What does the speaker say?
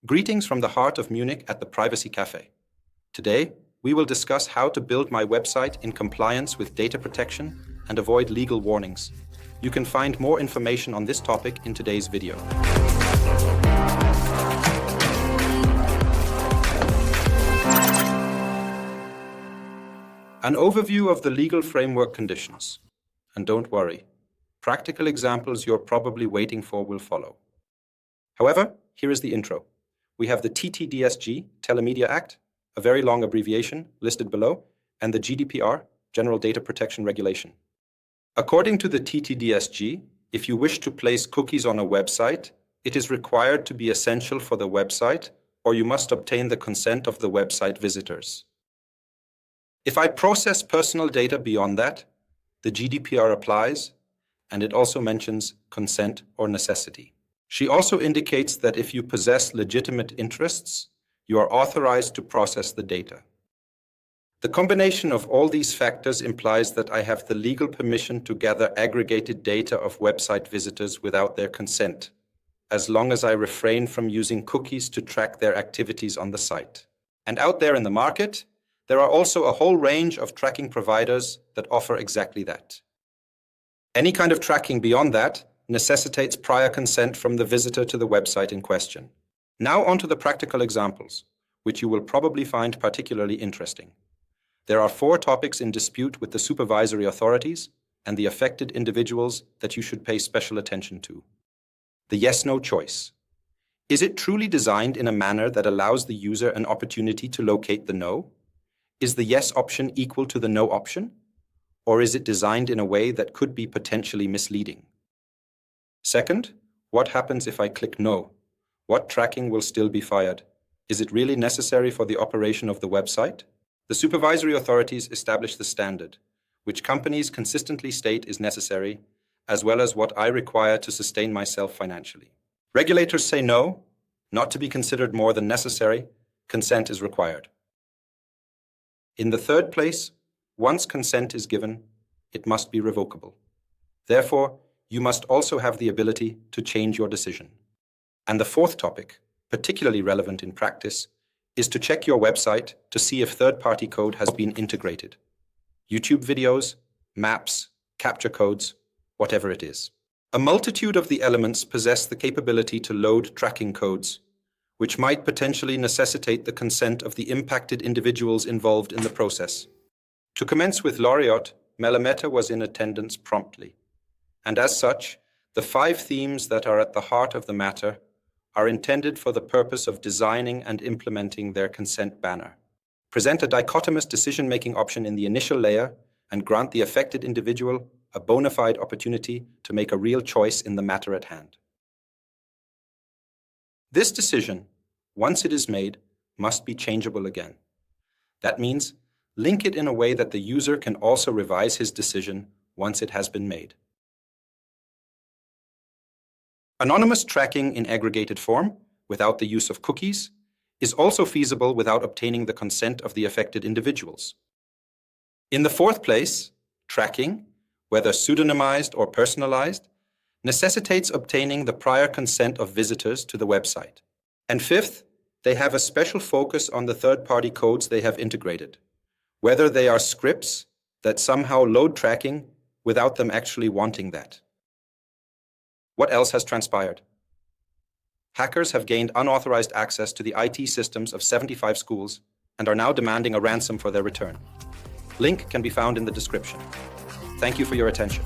Greetings from the heart of Munich at the Privacy Cafe. Today, we will discuss how to build my website in compliance with data protection and avoid legal warnings. You can find more information on this topic in today's video. An overview of the legal framework conditions. And don't worry, practical examples you're probably waiting for will follow. However, here is the intro. We have the TTDSG, Telemedia Act, a very long abbreviation listed below, and the GDPR, General Data Protection Regulation. According to the TTDSG, if you wish to place cookies on a website, it is required to be essential for the website, or you must obtain the consent of the website visitors. If I process personal data beyond that, the GDPR applies, and it also mentions consent or necessity. She also indicates that if you possess legitimate interests, you are authorized to process the data. The combination of all these factors implies that I have the legal permission to gather aggregated data of website visitors without their consent, as long as I refrain from using cookies to track their activities on the site. And out there in the market, there are also a whole range of tracking providers that offer exactly that. Any kind of tracking beyond that necessitates prior consent from the visitor to the website in question. Now onto the practical examples, which you will probably find particularly interesting. There are 4 topics in dispute with the supervisory authorities and the affected individuals that you should pay special attention to. The yes-no choice. Is it truly designed in a manner that allows the user an opportunity to locate the no? Is the yes option equal to the no option? Or is it designed in a way that could be potentially misleading? Second, what happens if I click no? What tracking will still be fired? Is it really necessary for the operation of the website? The supervisory authorities establish the standard, which companies consistently state is necessary, as well as what I require to sustain myself financially. Regulators say no, not to be considered more than necessary, consent is required. In the third place, once consent is given, it must be revocable. Therefore, you must also have the ability to change your decision. And the fourth topic, particularly relevant in practice, is to check your website to see if third-party code has been integrated. YouTube videos, maps, capture codes, whatever it is. A multitude of the elements possess the capability to load tracking codes, which might potentially necessitate the consent of the impacted individuals involved in the process. To commence with Laureate, Melameta was in attendance promptly. And as such, the 5 themes that are at the heart of the matter are intended for the purpose of designing and implementing their consent banner. Present a dichotomous decision-making option in the initial layer and grant the affected individual a bona fide opportunity to make a real choice in the matter at hand. This decision, once it is made, must be changeable again. That means link it in a way that the user can also revise his decision once it has been made. Anonymous tracking in aggregated form, without the use of cookies, is also feasible without obtaining the consent of the affected individuals. In the fourth place, tracking, whether pseudonymized or personalized, necessitates obtaining the prior consent of visitors to the website. And fifth, they have a special focus on the third-party codes they have integrated, whether they are scripts that somehow load tracking without them actually wanting that. What else has transpired? Hackers have gained unauthorized access to the IT systems of 75 schools and are now demanding a ransom for their return. Link can be found in the description. Thank you for your attention.